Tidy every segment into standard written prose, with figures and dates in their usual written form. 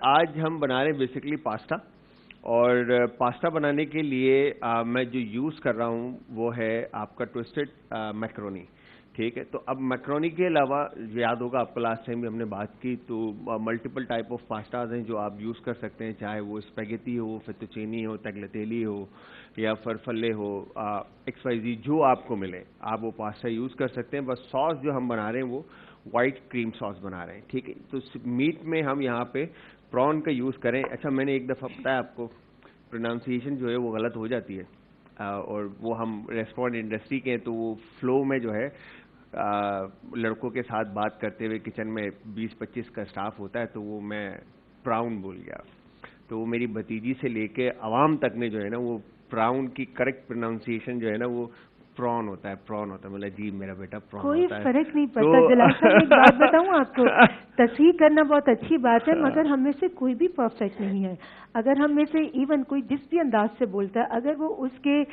آج ہم بنا رہے ہیں بیسکلی پاستا، اور پاستا بنانے کے لیے میں جو یوز کر رہا ہوں وہ ہے آپ کا ٹوسٹڈ میکرونی. ٹھیک ہے، تو اب میکرونی کے علاوہ یاد ہوگا آپ کو لاسٹ ٹائم بھی ہم نے بات کی، تو ملٹیپل ٹائپ آف پاسٹاز ہیں جو آپ یوز کر سکتے ہیں، چاہے وہ اسپیگیٹی ہو، فیتوچینی ہو، تگلیٹیلی ہو یا فرفلے ہو، ایکس وائی زی، جو آپ کو ملے آپ وہ پاستا یوز کر سکتے ہیں. بس ساس جو ہم بنا رہے ہیں وہ وائٹ کریم ساس بنا رہے ہیں. ٹھیک ہے، تو میٹ میں ہم یہاں پہ پران کا یوز کریں. اچھا، میں نے ایک دفعہ بتایا آپ کو پروناؤنسیشن جو ہے وہ غلط ہو جاتی ہے، اور وہ ہم ریسٹورینٹ انڈسٹری کے ہیں، تو وہ فلو میں جو ہے لڑکوں کے ساتھ بات کرتے ہوئے کچن میں 20-25 کا سٹاف ہوتا ہے، تو وہ میں پراؤن بول گیا. تو وہ میری بھتیجی سے لے کے عوام تک نے جو ہے نا وہ پراؤن کی کریکٹ پروناؤنسیشن جو ہے نا وہ پران ہوتا ہے، پران ہوتا ہے. مطلب جی میرا بیٹا پران ہوتا ہے. کوئی فرق نہیں پڑتا. جلال صاحب ایک بات بتاؤں آپ کو، تصحیح کرنا بہت اچھی بات ہے، مگر ہم میں سے کوئی بھی پرفیکٹ نہیں ہے. اگر ہم میں سے ایون کوئی جس بھی انداز سے بولتا ہے، اگر وہ اس کے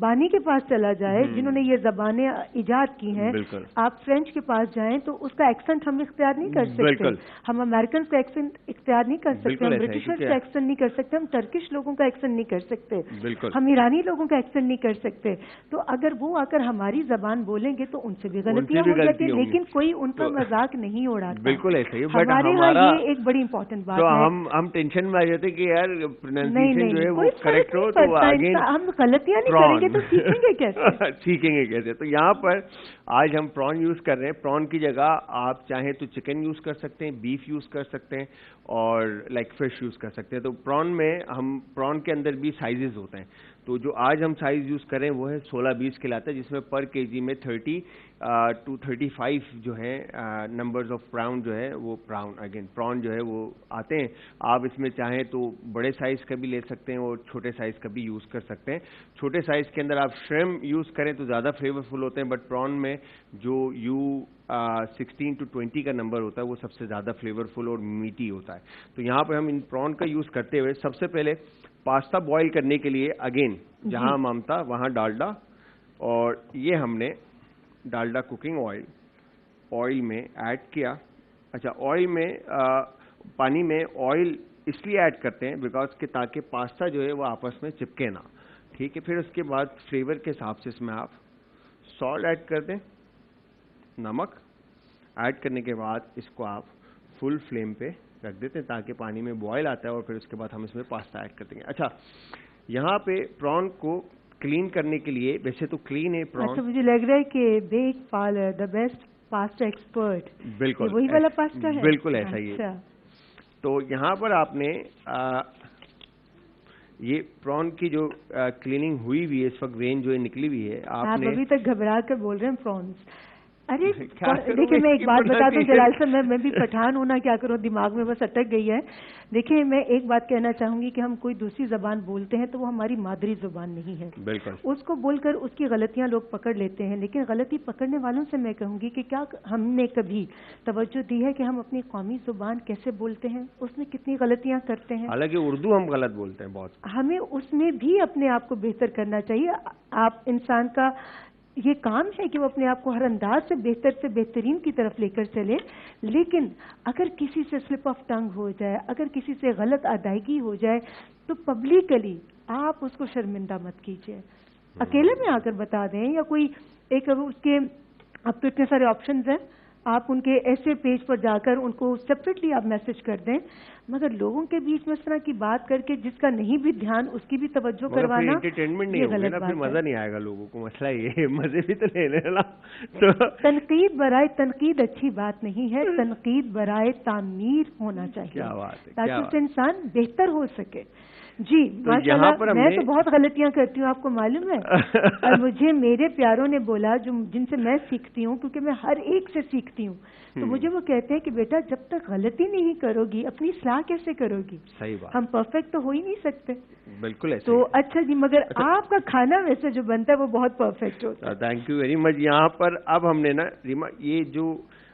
بانی کے پاس چلا جائے جنہوں نے یہ زبانیں ایجاد کی ہیں، آپ فرینچ کے پاس جائیں تو اس کا ایکسنٹ ہم اختیار نہیں کر سکتے. ہم امریکن کا ایکسنٹ اختیار نہیں کر سکتے، ہم برٹشرز کا ایکسنٹ نہیں کر سکتے، ہم ٹرکش لوگوں کا ایکسنٹ نہیں کر سکتے، ہم ایرانی لوگوں کا ایکسنٹ نہیں کر سکتے. تو اگر وہ آ کر ہماری زبان بولیں گے تو ان سے بھی غلطیاں ہو جاتی ہیں، لیکن کوئی ان کا مذاق نہیں اڑاتا. بالکل ایسا ہی. ہمارے ہاں یہ ایک بڑی امپورٹنٹ بات ہے. ہم ٹینشن میں آ جاتے کہ یار پروننسیشن جو ہے وہ کریکٹ ہو، تو ہم غلطیاں نہیں کریں گے تو سیکھیں گے کیسے؟ سیکھیں گے کیسے؟ تو یہاں پر آج ہم پران یوز کر رہے ہیں. پران کی جگہ آپ چاہیں تو چکن یوز کر سکتے ہیں، بیف یوز کر سکتے ہیں، اور لائک فش یوز کر سکتے ہیں. تو پران میں ہم پران کے اندر بھی سائزز ہوتے ہیں. تو جو آج ہم سائز یوز کریں وہ ہے 16-20 کے لاتا ہے، جس میں پر کے جی میں 30 to 35 جو ہے نمبرز آف پراؤن جو ہے وہ پران جو ہے وہ آتے ہیں. آپ اس میں چاہیں تو بڑے سائز کا بھی لے سکتے ہیں اور چھوٹے سائز کا بھی یوز کر سکتے ہیں. چھوٹے سائز کے اندر آپ شرم یوز کریں تو زیادہ فلیورفل ہوتے ہیں، بٹ پران میں جو 16 to 20 کا نمبر ہوتا ہے وہ سب سے زیادہ فلیورفل اور میٹی ہوتا ہے. تو یہاں پہ ہم ان پران کا یوز کرتے ہوئے سب سے پہلے پاستا بوائل کرنے کے لیے اگین جہاں مامتا وہاں ڈالڈا، اور یہ ہم نے ڈالڈا کوکنگ آئل میں ایڈ کیا. اچھا، آئل میں پانی میں آئل اس لیے ایڈ کرتے ہیں بیکاز کہ تاکہ پاستا جو ہے وہ آپس میں چپکے نہ. ٹھیک ہے، پھر اس کے بعد فلیور کے حساب سے اس میں آپ سالٹ ایڈ کر دیں، نمک ایڈ کرنے کے بعد اس کو آپ فل فلیم پہ رکھ دیتے ہیں تاکہ پانی میں بوائل آتا ہے، اور پھر اس کے بعد ہم اس میں پاستا ایڈ کر دیں گے. اچھا، یہاں پہ پران کو کلین کرنے کے لیے ویسے تو کلین ہے پران. اچھا، مجھے لگ رہا ہے کہ back parlour the best pasta expert, بالکل وہی والا پاستا ہے. بالکل ایسا ہی ہے. تو یہاں پر آپ نے یہ پران کی جو کلیننگ ہوئی ہوئی ہے اس وقت، وین جو ہے نکلی ہوئی ہے، آپ ابھی تک گھبرا کر بول رہے ہیں پرانس. ارے دیکھیں، میں ایک بات بتا دوں جلال صاحب، میں بھی پٹھان ہوں نا، کیا کروں، دماغ میں بس اٹک گئی ہے. دیکھیں، میں ایک بات کہنا چاہوں گی کہ ہم کوئی دوسری زبان بولتے ہیں تو وہ ہماری مادری زبان نہیں ہے. بالکل. اس کو بول کر اس کی غلطیاں لوگ پکڑ لیتے ہیں، لیکن غلطی پکڑنے والوں سے میں کہوں گی کہ کیا ہم نے کبھی توجہ دی ہے کہ ہم اپنی قومی زبان کیسے بولتے ہیں، اس میں کتنی غلطیاں کرتے ہیں. حالانکہ اردو ہم غلط بولتے ہیں بہت. ہمیں اس میں بھی اپنے آپ کو بہتر کرنا چاہیے. آپ انسان کا یہ کام ہے کہ وہ اپنے آپ کو ہر انداز سے بہتر سے بہترین کی طرف لے کر چلے، لیکن اگر کسی سے سلپ آف ٹنگ ہو جائے، اگر کسی سے غلط ادائیگی ہو جائے تو پبلکلی آپ اس کو شرمندہ مت کیجیے. اکیلے میں آ کر بتا دیں، یا کوئی ایک اس کے اب تو اتنے سارے آپشنز ہیں، آپ ان کے ایسے پیج پر جا کر ان کو سیپریٹلی آپ میسج کر دیں. مگر لوگوں کے بیچ میں اس طرح کی بات کر کے جس کا نہیں بھی دھیان، اس کی بھی توجہ کروانا، انٹرٹینمنٹ نہیں ہوگا نا، پھر مزہ نہیں آئے گا لوگوں کو. مسئلہ یہ مزے بھی تو لینے نا. تو تنقید برائے تنقید اچھی بات نہیں ہے، تنقید برائے تعمیر ہونا چاہیے تاکہ اس سے انسان بہتر ہو سکے. جی ماشاءاللہ، میں تو بہت غلطیاں کرتی ہوں، آپ کو معلوم ہے. اور مجھے میرے پیاروں نے بولا، جن سے میں سیکھتی ہوں، کیونکہ میں ہر ایک سے سیکھتی ہوں، تو مجھے وہ کہتے ہیں کہ بیٹا جب تک غلطی نہیں کرو گی اپنی اصلاح کیسے کرو گی؟ صحیح بات. ہم پرفیکٹ تو ہو ہی نہیں سکتے. بالکل. تو اچھا جی، مگر آپ کا کھانا ویسے جو بنتا ہے وہ بہت پرفیکٹ ہوتا ہے. Thank you very much. یہاں پر اب ہم نے نا ریما یہ جو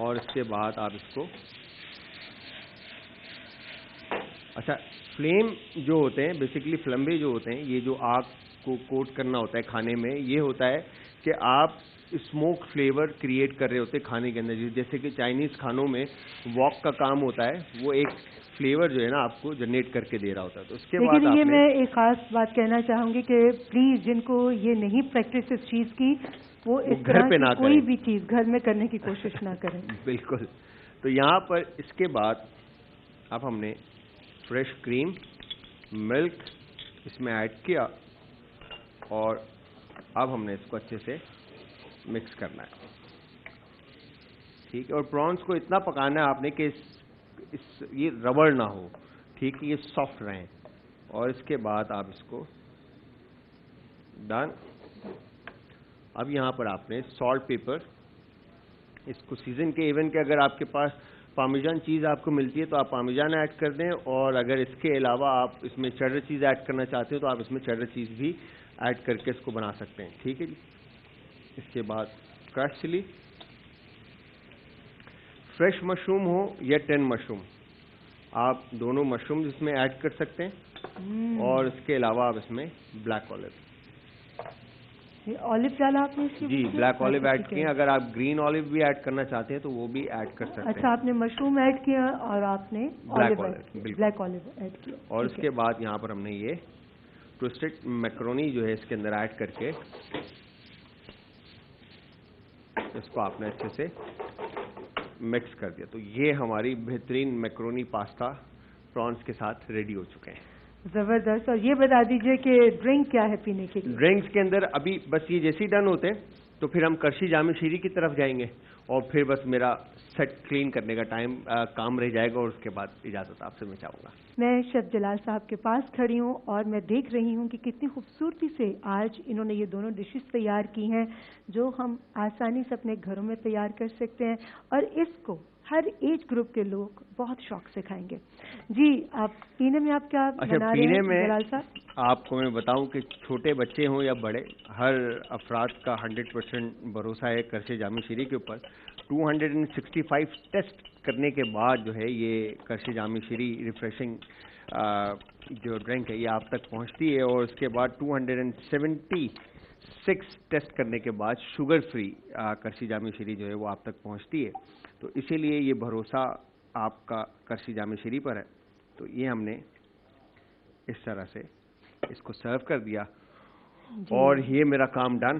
اور اس کے بعد آپ اس کو اچھا فلیم جو ہوتے ہیں بیسیکلی فلمبے جو ہوتے ہیں یہ جو آگ کو کوٹ کرنا ہوتا ہے کھانے میں یہ ہوتا ہے کہ آپ اسموک فلیور کریٹ کر رہے ہوتے ہیں کھانے کے اندر جیسے کہ چائنیز کھانوں میں واک کا کام ہوتا ہے وہ ایک فلیور جو ہے نا آپ کو جنریٹ کر کے دے رہا ہوتا ہے تو اس کے بعد لیکن یہ میں ایک خاص بات کہنا چاہوں گی کہ پلیز جن کو یہ نہیں پریکٹس اس چیز کی وہ اس طرح کی کوئی بھی چیز گھر میں کرنے کی کوشش نہ کریں. بالکل. تو یہاں پر اس کے بعد اب ہم نے فریش کریم ملک اس میں ایڈ کیا اور اب ہم نے اس کو اچھے سے مکس کرنا ہے. ٹھیک ہے. اور پرانس کو اتنا پکانا ہے آپ نے کہ یہ ربڑ نہ ہو. ٹھیک ہے. یہ سافٹ رہیں. اور اس کے بعد آپ اس کو ڈن. اب یہاں پر آپ نے سالٹ پیپر اس کو سیزن کے ایون کہ اگر آپ کے پاس پارمیجان چیز آپ کو ملتی ہے تو آپ پارمیجان ایڈ کر دیں اور اگر اس کے علاوہ آپ اس میں چیڈر چیز ایڈ کرنا چاہتے ہیں تو آپ اس میں چیڈر چیز بھی ایڈ کر کے اس کو بنا سکتے ہیں. ٹھیک ہے جی. اس کے بعد کریش چلی فریش مشروم ہو یا ٹین مشروم آپ دونوں مشروم اس میں ایڈ کر سکتے ہیں اور اس کے علاوہ آپ اس میں بلیک آلیو ڈالا آپ نے جی بلیک آلیو ایڈ کیے. اگر آپ گرین آلیو بھی ایڈ کرنا چاہتے ہیں تو وہ بھی ایڈ کر سکتے ہیں. اچھا آپ نے مشروم ایڈ کیا اور آپ نے بلیک آلیو ایڈ کیا. اور اس کے بعد یہاں پر ہم نے یہ ٹوسٹڈ میکرونی جو ہے اس کے اندر ایڈ کر کے اس کو آپ نے اچھے سے مکس کر دیا. تو یہ ہماری بہترین میکرونی پاستا پرانس کے ساتھ ریڈی ہو چکے ہیں. زبردست. اور یہ بتا دیجئے کہ ڈرنک کیا ہے پینے کے لیے؟ ڈرنکس کے اندر ابھی بس یہ جیسے ہی ڈن ہوتے ہیں تو پھر ہم کرشی جامع شیری کی طرف جائیں گے اور پھر بس میرا سیٹ کلین کرنے کا کام رہ جائے گا اور اس کے بعد اجازت آپ سے میں چاہوں گا. میں شیف جلال صاحب کے پاس کھڑی ہوں اور میں دیکھ رہی ہوں کہ کتنی خوبصورتی سے آج انہوں نے یہ دونوں ڈشز تیار کی ہیں جو ہم آسانی سے اپنے گھروں میں تیار کر سکتے ہیں اور اس کو ہر ایج گروپ کے لوگ بہت شوق سے کھائیں گے. جی آپ پینے میں آپ کیا بنا رہے ہیں جلال صاحب؟ آپ کو میں بتاؤں کہ چھوٹے بچے ہوں یا بڑے ہر افراد کا 100% بھروسہ ہے کرشی جامع شیری کے اوپر. 265 ٹیسٹ کرنے کے بعد جو ہے یہ کرشی جامع شیری ریفریشنگ جو ڈرنک ہے یہ آپ تک پہنچتی ہے اور اس کے بعد 276 ٹیسٹ کرنے کے بعد شوگر فری کرشی جامع شیری جو ہے وہ آپ تک پہنچتی ہے. تو اسی لیے یہ بھروسہ آپ کا کرشی جامع شیری پر ہے. تو یہ ہم نے اس طرح سے اس کو سرو کر دیا اور یہ میرا کام ڈن.